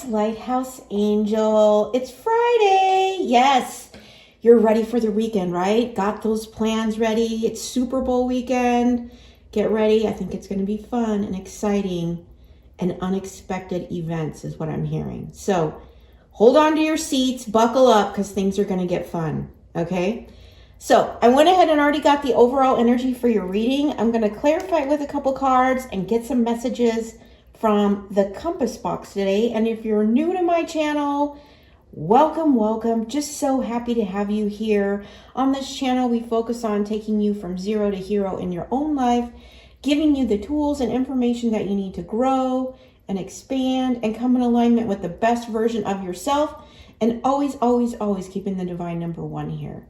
Yes, Lighthouse Angel. It's Friday. Yes, you're ready for the weekend, right? Got those plans ready. It's Super Bowl weekend. Get ready. I think it's going to be fun and exciting and unexpected events is what I'm hearing. So hold on to your seats, buckle up because things are going to get fun. Okay? So I went ahead and already got the overall energy for your reading. I'm going to clarify it with a couple cards and get some messages from the compass box today. And if you're new to my channel, welcome, welcome. Just so happy to have you here. On this channel, we focus on taking you from zero to hero in your own life, giving you the tools and information that you need to grow and expand and come in alignment with the best version of yourself, and always, always, always keeping the divine number one here.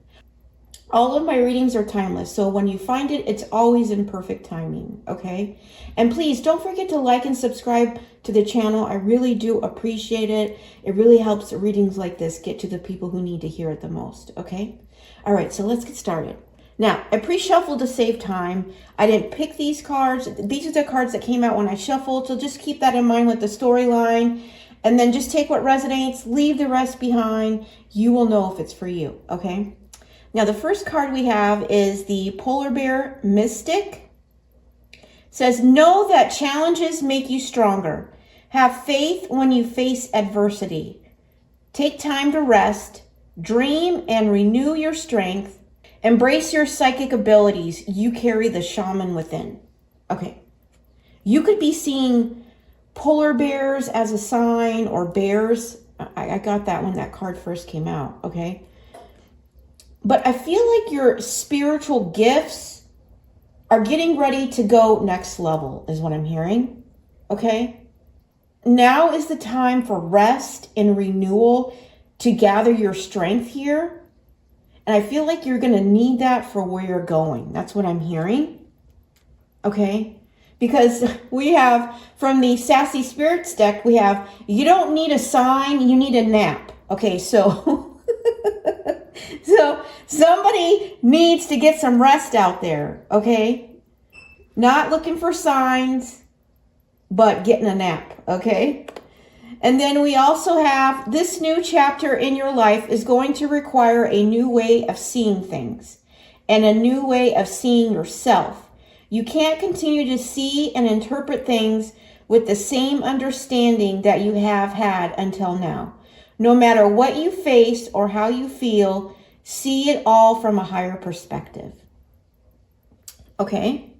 All of my readings are timeless, so when you find it, it's always in perfect timing, okay? And please don't forget to like and subscribe to the channel. I really do appreciate it. It really helps readings like this get to the people who need to hear it the most, okay? All right, so let's get started. Now, I pre-shuffled to save time. I didn't pick these cards. These are the cards that came out when I shuffled, so just keep that in mind with the storyline. And then just take what resonates, leave the rest behind. You will know if it's for you, okay? Now, the first card we have is the Polar Bear Mystic. It says, know that challenges make you stronger. Have faith when you face adversity. Take time to rest, dream and renew your strength. Embrace your psychic abilities. You carry the shaman within. Okay. You could be seeing polar bears as a sign, or bears. I got that when that card first came out, okay? But I feel like your spiritual gifts are getting ready to go next level, is what I'm hearing, okay? Now is the time for rest and renewal to gather your strength here. And I feel like you're going to need that for where you're going. That's what I'm hearing, okay? Because we have, from the Sassy Spirits deck, we have, you don't need a sign, you need a nap. Okay, so... So somebody needs to get some rest out there, okay? Not looking for signs, but getting a nap, okay? And then we also have this new chapter in your life is going to require a new way of seeing things and a new way of seeing yourself. You can't continue to see and interpret things with the same understanding that you have had until now. No matter what you face or how you feel, see it all from a higher perspective. Okay.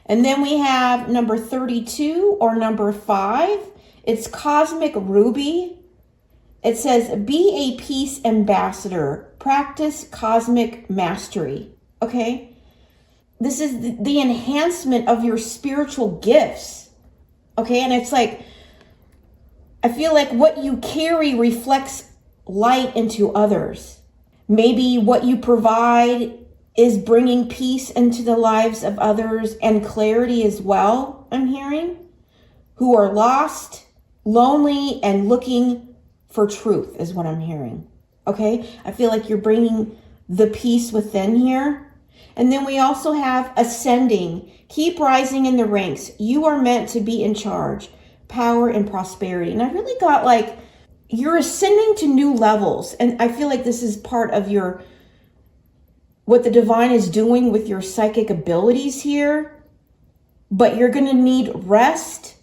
And then we have number 32 or number 5. It's Cosmic Ruby. It says, be a peace ambassador. Practice cosmic mastery. Okay. This is the enhancement of your spiritual gifts. Okay. And it's like, I feel like what you carry reflects light into others. Maybe what you provide is bringing peace into the lives of others and clarity as well, I'm hearing, who are lost, lonely, and looking for truth is what I'm hearing. Okay? I feel like you're bringing the peace within here. And then we also have ascending. Keep rising in the ranks. You are meant to be in charge. Power and prosperity. And I really got like, you're ascending to new levels. And I feel like this is part of your, what the divine is doing with your psychic abilities here. But you're going to need rest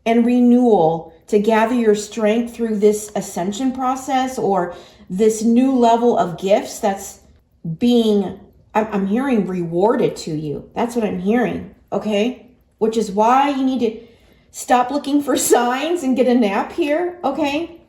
and renewal to gather your strength through this ascension process, or this new level of gifts that's being, I'm hearing, rewarded to you. That's what I'm hearing. Okay. Which is why you need to stop looking for signs and get a nap here, okay?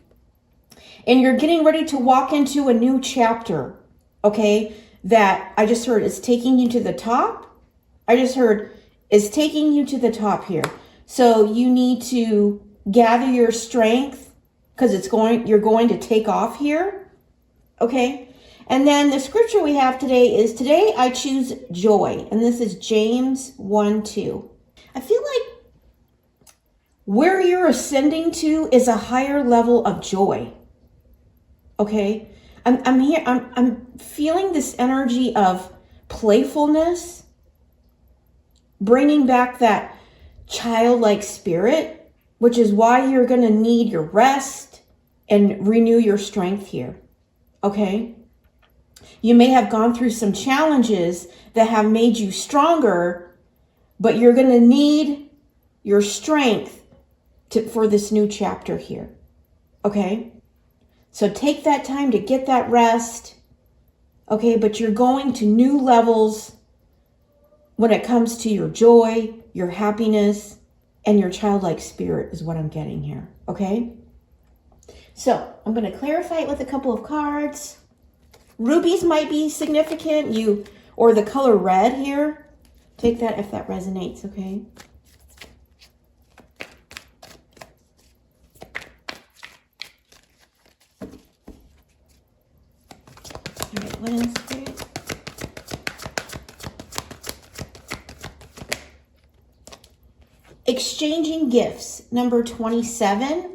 And you're getting ready to walk into a new chapter, okay? That I just heard is taking you to the top. I just heard is taking you to the top here. So you need to gather your strength because you're going to take off here, okay? And then the scripture we have today is, today I choose joy. And this is James 1:2. I feel like where you're ascending to is a higher level of joy. Okay? I'm here. I'm feeling this energy of playfulness, bringing back that childlike spirit, which is why you're going to need your rest and renew your strength here. Okay? You may have gone through some challenges that have made you stronger, but you're going to need your strength for this new chapter here. Okay? So take that time to get that rest. Okay? But you're going to new levels when it comes to your joy, your happiness, and your childlike spirit is what I'm getting here. Okay? So I'm going to clarify it with a couple of cards. Rubies might be significant, or the color red here. Take that if that resonates, okay? All right, what else, Spirit? Exchanging gifts, number 27.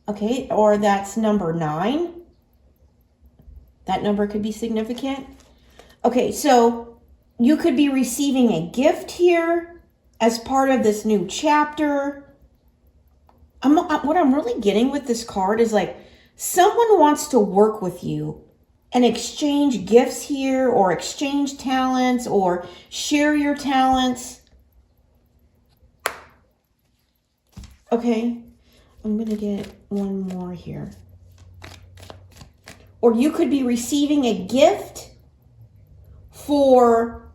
Okay, or that's number 9. That number could be significant. Okay, so you could be receiving a gift here as part of this new chapter. What I'm really getting with this card is like someone wants to work with you and exchange gifts here, or exchange talents, or share your talents. Okay, I'm going to get one more here. Or you could be receiving a gift for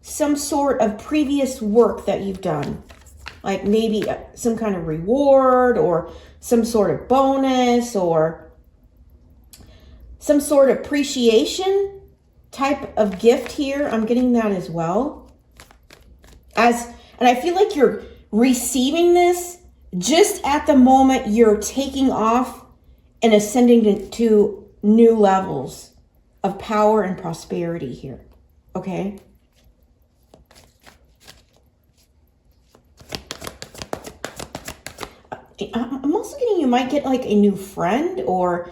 some sort of previous work that you've done. Like maybe some kind of reward, or some sort of bonus, or some sort of appreciation type of gift here. I'm getting that as well. And I feel like you're receiving this just at the moment you're taking off and ascending to new levels of power and prosperity here. Okay? I'm also getting you might get like a new friend, or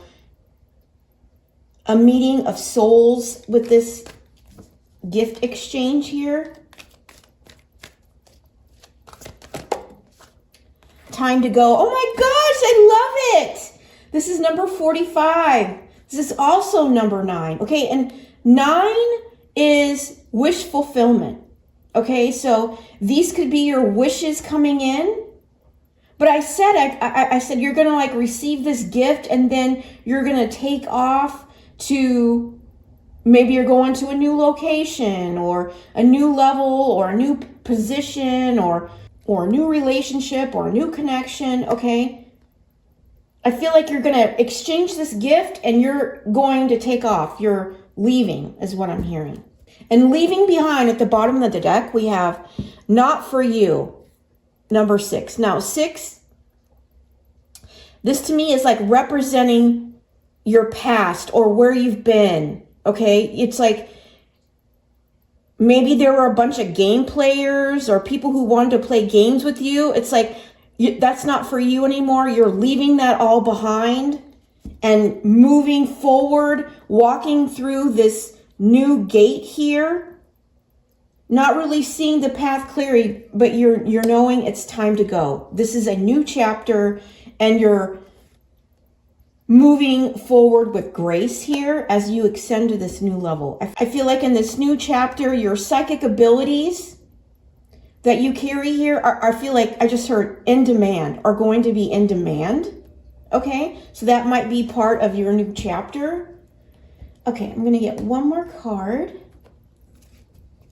a meeting of souls with this gift exchange here. Time to go. Oh my gosh, I love it. This is number 45. This is also number 9. Okay, and 9 is wish fulfillment. Okay, so these could be your wishes coming in. But I said you're going to like receive this gift, and then you're going to take off to, maybe you're going to a new location, or a new level, or a new position, or a new relationship, or a new connection. Okay. I feel like you're going to exchange this gift and you're going to take off. You're leaving is what I'm hearing. And leaving behind at the bottom of the deck, we have not for you, number 6. Now 6, this to me is like representing your past or where you've been. Okay. It's like maybe there were a bunch of game players or people who wanted to play games with you. It's like, that's not for you anymore. You're leaving that all behind and moving forward, walking through this new gate here. Not really seeing the path clearly, but you're knowing it's time to go. This is a new chapter, and you're moving forward with grace here as you ascend to this new level. I feel like in this new chapter, your psychic abilities that you carry here I feel like I just heard in demand, are going to be in demand. Okay, so that might be part of your new chapter. Okay, I'm going to get one more card,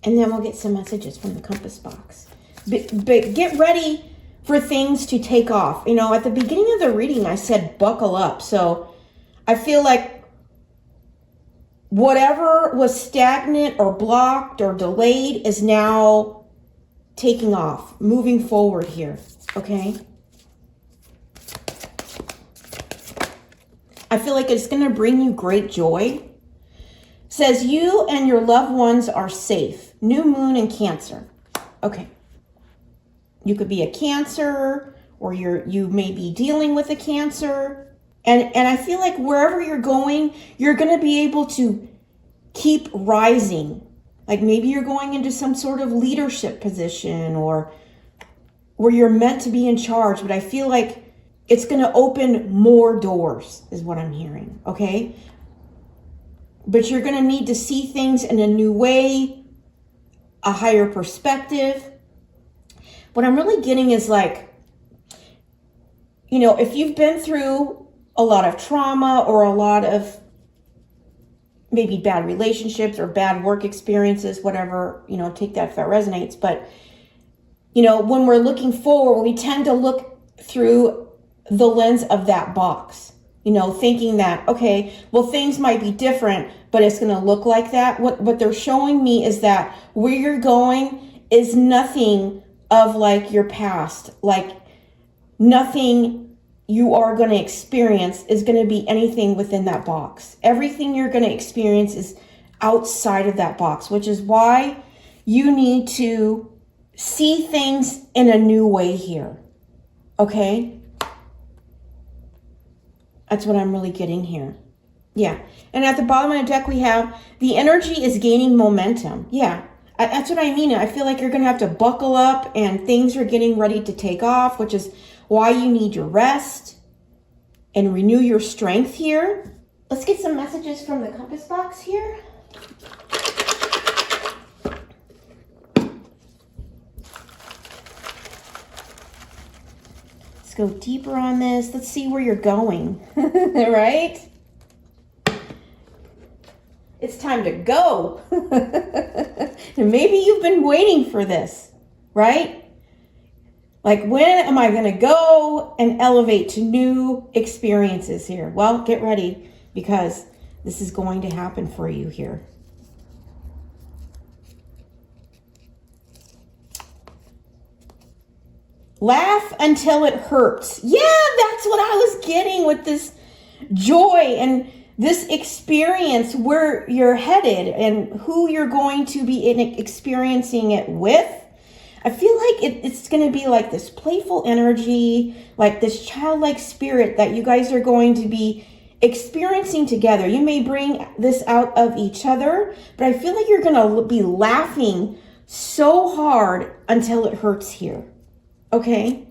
and then we'll get some messages from the compass box. But get ready for things to take off. You know, at the beginning of the reading, I said buckle up. So I feel like whatever was stagnant or blocked or delayed is now taking off, moving forward here, okay? I feel like it's going to bring you great joy. Says you and your loved ones are safe. New moon in Cancer. Okay. You could be a Cancer, or you may be dealing with a Cancer. And I feel like wherever you're going, you're going to be able to keep rising. Like maybe you're going into some sort of leadership position, or where you're meant to be in charge. But I feel like It's going to open more doors is what I'm hearing, okay? But you're going to need to see things in a new way, a higher perspective. What I'm really getting is like, you know, if you've been through a lot of trauma or a lot of maybe bad relationships or bad work experiences, whatever, you know, take that if that resonates. But, you know, when we're looking forward, we tend to look through the lens of that box, you know, thinking that, okay, well, things might be different, but it's going to look like that. What they're showing me is that where you're going is nothing of like your past, like nothing you are going to experience is going to be anything within that box. Everything you're going to experience is outside of that box, which is why you need to see things in a new way here. Okay? That's what I'm really getting here. Yeah. And at the bottom of the deck, we have the energy is gaining momentum. Yeah. That's what I mean. I feel like you're going to have to buckle up and things are getting ready to take off, which is why you need your rest and renew your strength here. Let's get some messages from the compass box here. Let's go deeper on this. Let's see where you're going, right? It's time to go. And maybe you've been waiting for this, right? Like, when am I going to go and elevate to new experiences here? Well, get ready because this is going to happen for you here. Laugh until it hurts. Yeah, that's what I was getting with this joy and this experience, where you're headed and who you're going to be experiencing it with. I feel like it's going to be like this playful energy, like this childlike spirit that you guys are going to be experiencing together. You may bring this out of each other, but I feel like you're going to be laughing so hard until it hurts here. Okay?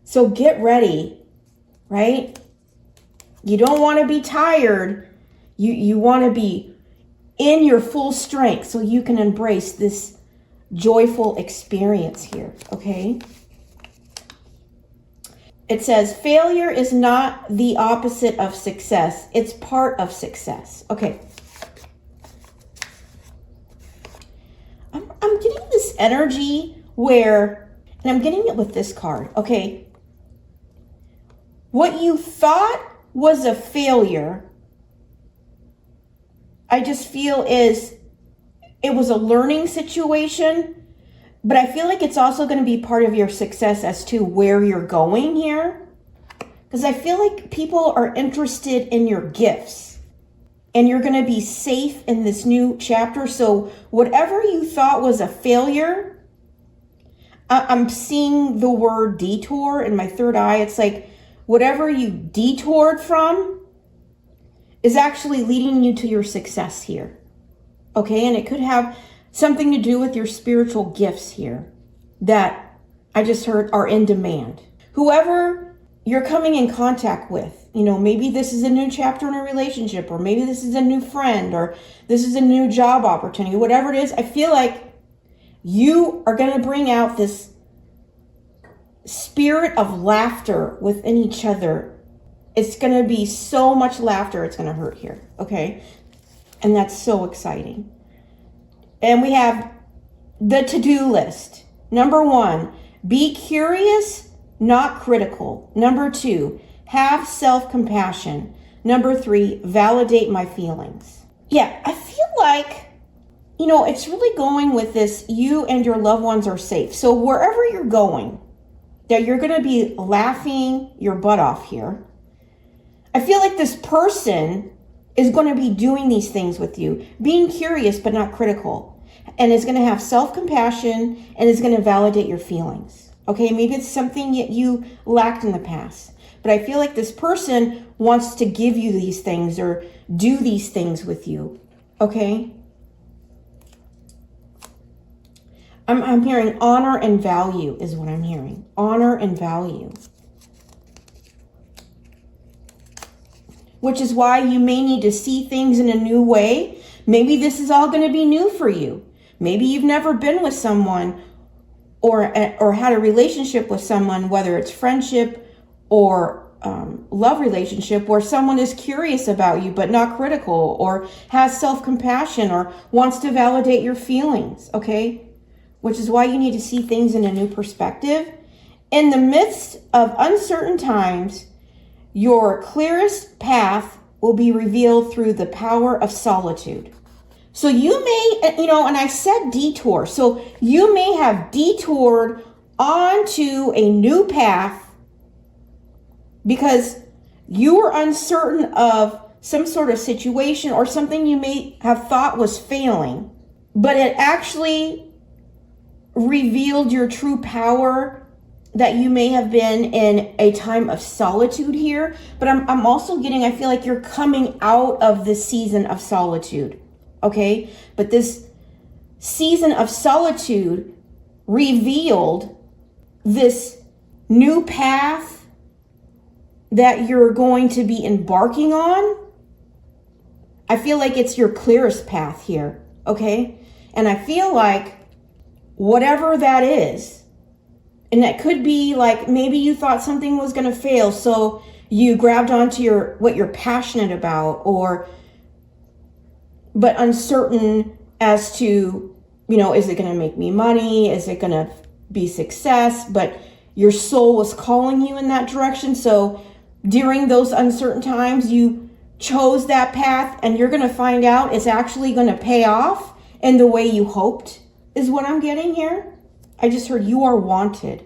So get ready, right? You don't want to be tired. You want to be in your full strength so you can embrace this joyful experience here, okay? It says, failure is not the opposite of success. It's part of success. Okay. I'm getting this energy where, and I'm getting it with this card, okay? What you thought was a failure, I just feel is, it was a learning situation, but I feel like it's also going to be part of your success as to where you're going here. Because I feel like people are interested in your gifts and you're going to be safe in this new chapter. So whatever you thought was a failure, I'm seeing the word detour in my third eye. It's like whatever you detoured from is actually leading you to your success here. Okay, and it could have something to do with your spiritual gifts here that I just heard are in demand. Whoever you're coming in contact with, you know, maybe this is a new chapter in a relationship, or maybe this is a new friend, or this is a new job opportunity, whatever it is, I feel like you are going to bring out this spirit of laughter within each other. It's going to be so much laughter, it's going to hurt here, okay? And that's so exciting. And we have the to-do list. Number 1, be curious, not critical. Number 2, have self-compassion. Number 3, validate my feelings. Yeah, I feel like, you know, it's really going with this, you and your loved ones are safe. So wherever you're going, that you're going to be laughing your butt off here. I feel like this person is going to be doing these things with you, being curious but not critical, and is going to have self-compassion and is going to validate your feelings. Okay, maybe it's something that you lacked in the past, but I feel like this person wants to give you these things or do these things with you. Okay, I'm hearing honor and value is what I'm hearing. Honor and value. which is why you may need to see things in a new way. Maybe this is all going to be new for you. Maybe you've never been with someone or had a relationship with someone, whether it's friendship or love relationship, where someone is curious about you but not critical, or has self-compassion, or wants to validate your feelings, okay? Which is why you need to see things in a new perspective. In the midst of uncertain times, your clearest path will be revealed through the power of solitude. So you may, and I said detour, so you may have detoured onto a new path because you were uncertain of some sort of situation or something you may have thought was failing, but it actually revealed your true power, that you may have been in a time of solitude here. But I'm also getting, I feel like you're coming out of this season of solitude, okay? But this season of solitude revealed this new path that you're going to be embarking on. I feel like it's your clearest path here, okay? And I feel like whatever that is, and that could be like maybe you thought something was going to fail, so you grabbed onto what you're passionate about, but uncertain as to, is it going to make me money? Is it going to be success? But your soul was calling you in that direction. So during those uncertain times, you chose that path, and you're going to find out it's actually going to pay off in the way you hoped, is what I'm getting here. I just heard you are wanted.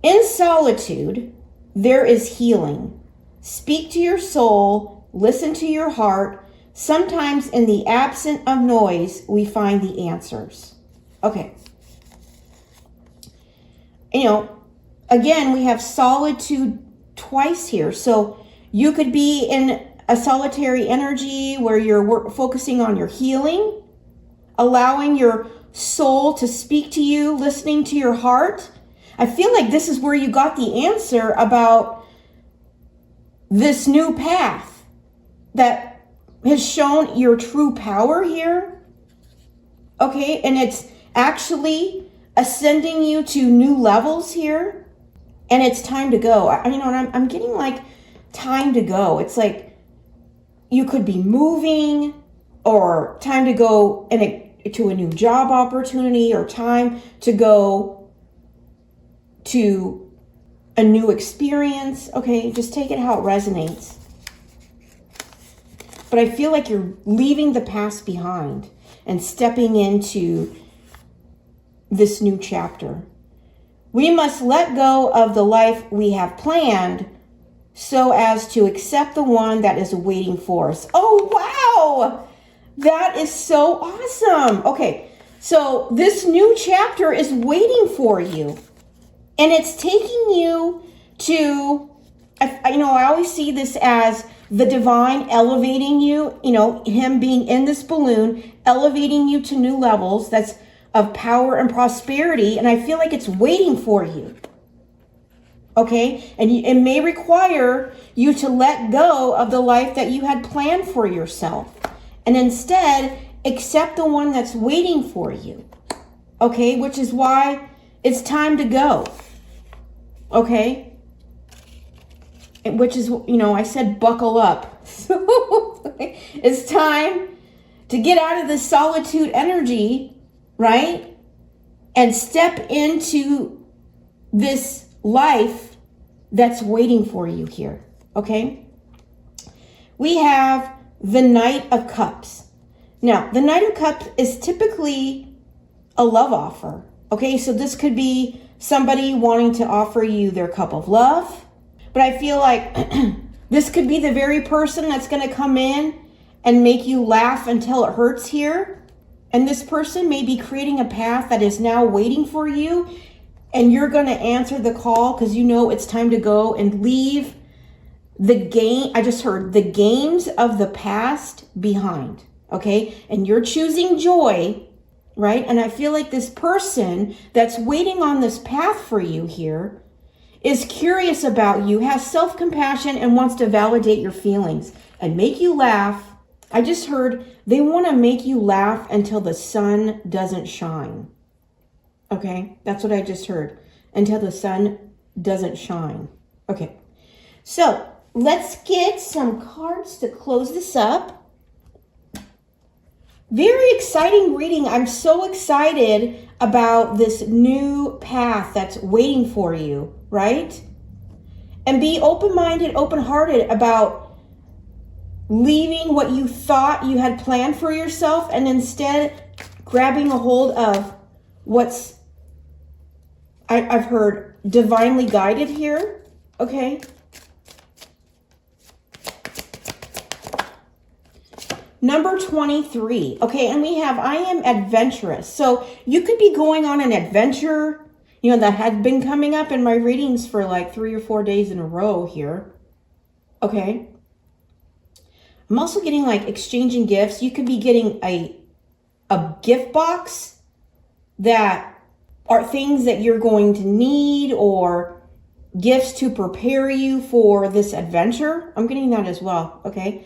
In solitude, there is healing. Speak to your soul, listen to your heart. Sometimes in the absence of noise, we find the answers. Okay. Again, we have solitude twice here. So you could be in a solitary energy where you're focusing on your healing, allowing your soul to speak to you, listening to your heart. I feel like this is where you got the answer about this new path that has shown your true power here. Okay, and it's actually ascending you to new levels here. And it's time to go. I'm getting like time to go. It's like you could be moving, or time to go to a new job opportunity, or time to go to a new experience. Okay, just take it how it resonates. But I feel like you're leaving the past behind and stepping into this new chapter. We must let go of the life we have planned so as to accept the one that is waiting for us. Oh, wow! That is so awesome. Okay, so this new chapter is waiting for you. And it's taking you to, I always see this as the divine elevating you, him being in this balloon, elevating you to new levels that's of power and prosperity. And I feel like it's waiting for you. Okay? And it may require you to let go of the life that you had planned for yourself, and instead accept the one that's waiting for you. Okay? Which is why it's time to go. Okay? Which is, I said buckle up. So it's time to get out of this solitude energy, right? And step into this life that's waiting for you here. Okay? We have the Knight of Cups. Now, the Knight of Cups is typically a love offer. Okay? So this could be somebody wanting to offer you their cup of love. But I feel like this could be the very person that's going to come in and make you laugh until it hurts here. And this person may be creating a path that is now waiting for you. And you're going to answer the call because it's time to go and leave the game. I just heard the games of the past behind. Okay? And you're choosing joy, right? And I feel like this person that's waiting on this path for you here is curious about you, has self-compassion, and wants to validate your feelings and make you laugh. I just heard they want to make you laugh until the sun doesn't shine. Okay, that's what I just heard. Until the sun doesn't shine. Okay, so let's get some cards to close this up. Very exciting reading. I'm so excited about this new path that's waiting for you, right? And be open-minded, open-hearted about leaving what you thought you had planned for yourself and instead grabbing a hold of what's, I've heard, divinely guided here, okay? Number 23, okay, and we have, I am adventurous. So you could be going on an adventure, you know, that had been coming up in my readings for like 3 or 4 days in a row here, okay? I'm also getting like exchanging gifts. You could be getting a gift box that are things that you're going to need or gifts to prepare you for this adventure. I'm getting that as well, okay?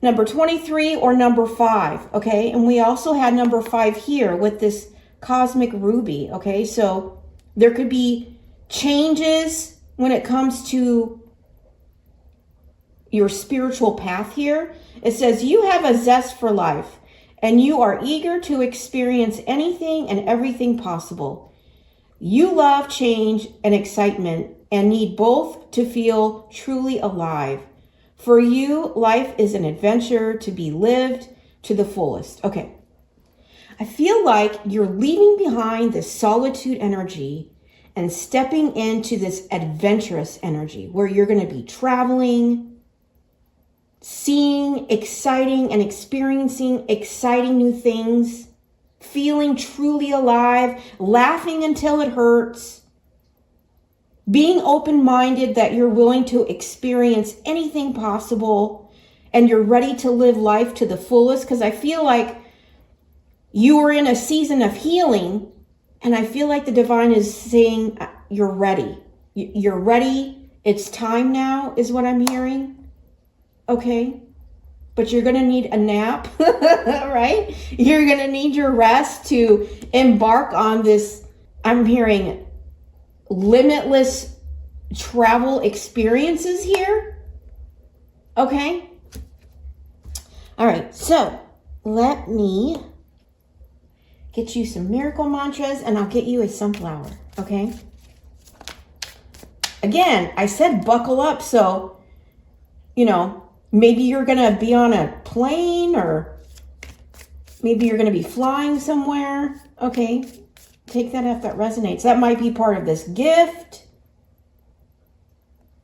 Number 23 or number 5, okay? And we also had number 5 here with this cosmic ruby, okay? So there could be changes when it comes to your spiritual path here. It says you have a zest for life and you are eager to experience anything and everything possible. You love change and excitement and need both to feel truly alive. For you, life is an adventure to be lived to the fullest. Okay. I feel like you're leaving behind this solitude energy and stepping into this adventurous energy where you're going to be traveling, seeing exciting and experiencing exciting new things, feeling truly alive, laughing until it hurts, being open-minded that you're willing to experience anything possible and you're ready to live life to the fullest, because I feel like you are in a season of healing and I feel like the divine is saying you're ready. You're ready. It's time now is what I'm hearing. Okay, but you're going to need a nap, right? You're going to need your rest to embark on this, I'm hearing, limitless travel experiences here. Okay. All right, so let me get you some miracle mantras and I'll get you a sunflower, okay? Again, I said buckle up, so, you know, maybe you're going to be on a plane or maybe you're going to be flying somewhere. Okay, take that if that resonates. That might be part of this gift.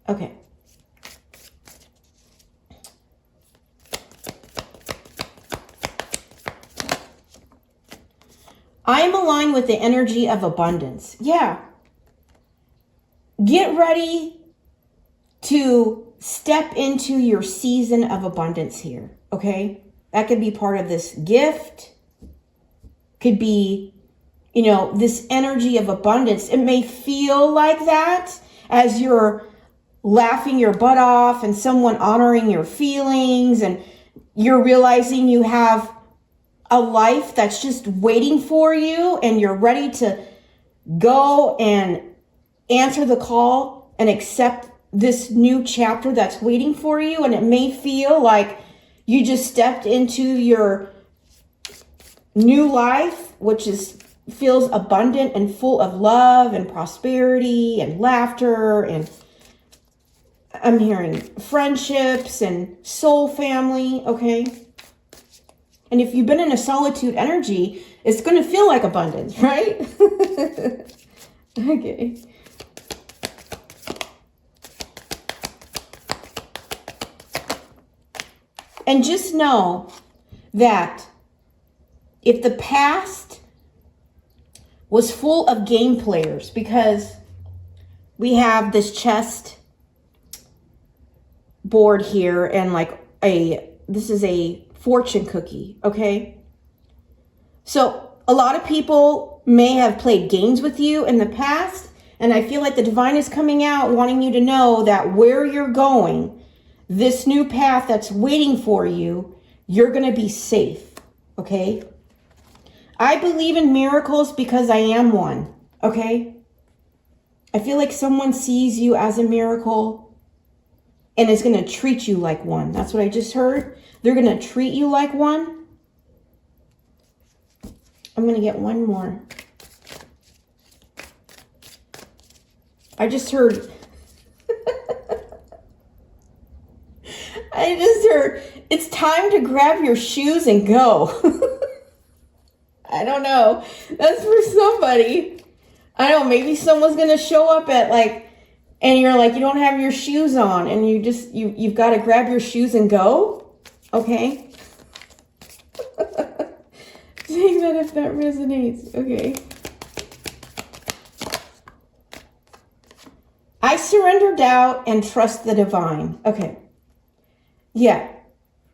Okay. I am aligned with the energy of abundance. Yeah. Get ready to step into your season of abundance here, okay? That could be part of this gift. Could be, you know, this energy of abundance. It may feel like that as you're laughing your butt off and someone honoring your feelings and you're realizing you have a life that's just waiting for you and you're ready to go and answer the call and accept this new chapter that's waiting for you. And it may feel like you just stepped into your new life, which feels abundant and full of love and prosperity and laughter. And I'm hearing friendships and soul family. Okay. And if you've been in a solitude energy, it's going to feel like abundance, right? Okay. And just know that if the past was full of game players, because we have this chest board here and like this is a fortune cookie, okay? So a lot of people may have played games with you in the past, And I feel like the divine is coming out wanting you to know that where you're going, this new path that's waiting for you, you're going to be safe. Okay? I believe in miracles because I am one. Okay? I feel like someone sees you as a miracle and is going to treat you like one. That's what I just heard. They're going to treat you like one. I'm going to get one more. I just heard, it's time to grab your shoes and go. I don't know. That's for somebody. I don't know, maybe someone's going to show up at and you're like, you don't have your shoes on and you've got to grab your shoes and go. Okay. Take that if that resonates. Okay. I surrender doubt and trust the divine. Okay. Yeah.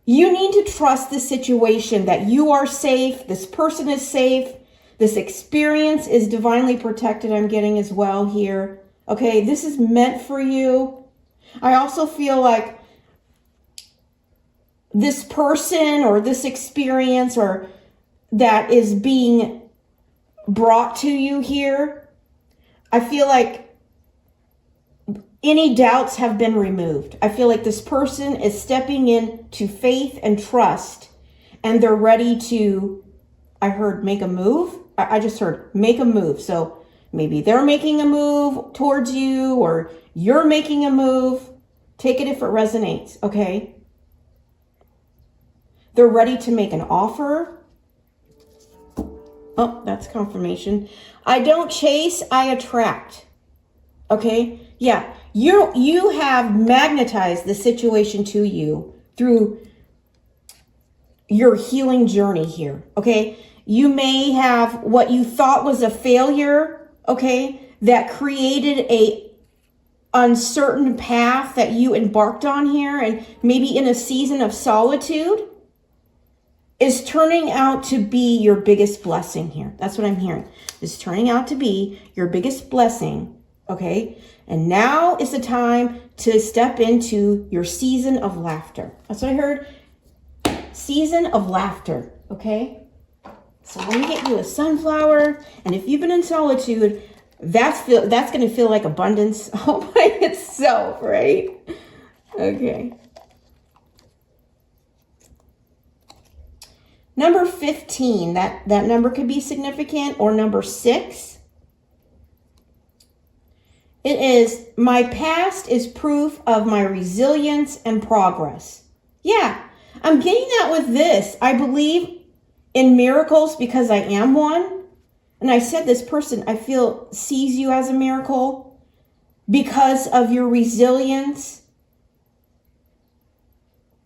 You need to trust the situation that you are safe. This person is safe. This experience is divinely protected. I'm getting as well here. Okay. This is meant for you. I also feel like this person or this experience or that is being brought to you here, I feel like any doubts have been removed. I feel like this person is stepping into faith and trust, and they're ready to, I heard make a move. I just heard make a move. So maybe they're making a move towards you or you're making a move. Take it if it resonates, okay? They're ready to make an offer. Oh, that's confirmation. I don't chase, I attract. Okay? Yeah, you have magnetized the situation to you through your healing journey here, okay? You may have what you thought was a failure, okay, that created a uncertain path that you embarked on here, and maybe in a season of solitude is turning out to be your biggest blessing here. That's what I'm hearing. It's turning out to be your biggest blessing, okay? And now is the time to step into your season of laughter. That's what I heard. Season of laughter, okay? So let me get you a sunflower. And if you've been in solitude, that's going to feel like abundance all by itself, right? Okay. Number 15, that number could be significant, or number 6. It is, my past is proof of my resilience and progress. Yeah, I'm getting that with this. I believe in miracles because I am one. And I said this person, I feel, sees you as a miracle because of your resilience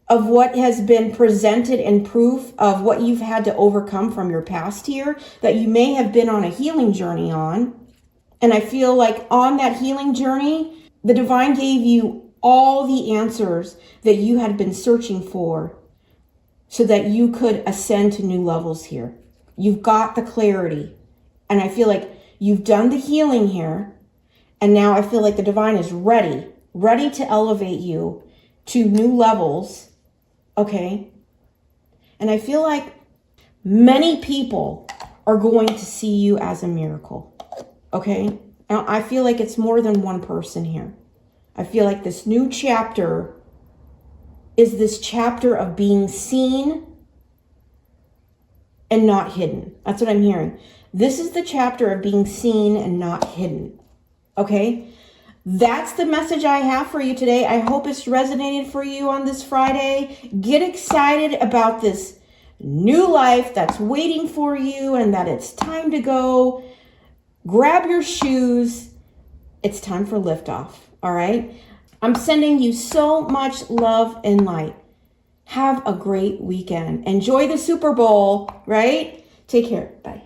of what has been presented in proof of what you've had to overcome from your past here that you may have been on a healing journey on. And I feel like on that healing journey, the divine gave you all the answers that you had been searching for so that you could ascend to new levels here. You've got the clarity. And I feel like you've done the healing here. And now I feel like the divine is ready to elevate you to new levels. Okay? And I feel like many people are going to see you as a miracle. Okay? Now, I feel like it's more than one person here. I feel like this new chapter is this chapter of being seen and not hidden. That's what I'm hearing. This is the chapter of being seen and not hidden. Okay? That's the message I have for you today. I hope it's resonated for you on this Friday. Get excited about this new life that's waiting for you and that it's time to go. Grab your shoes. It's time for liftoff. All right? I'm sending you so much love and light. Have a great weekend. Enjoy the Super Bowl, right? Take care. Bye.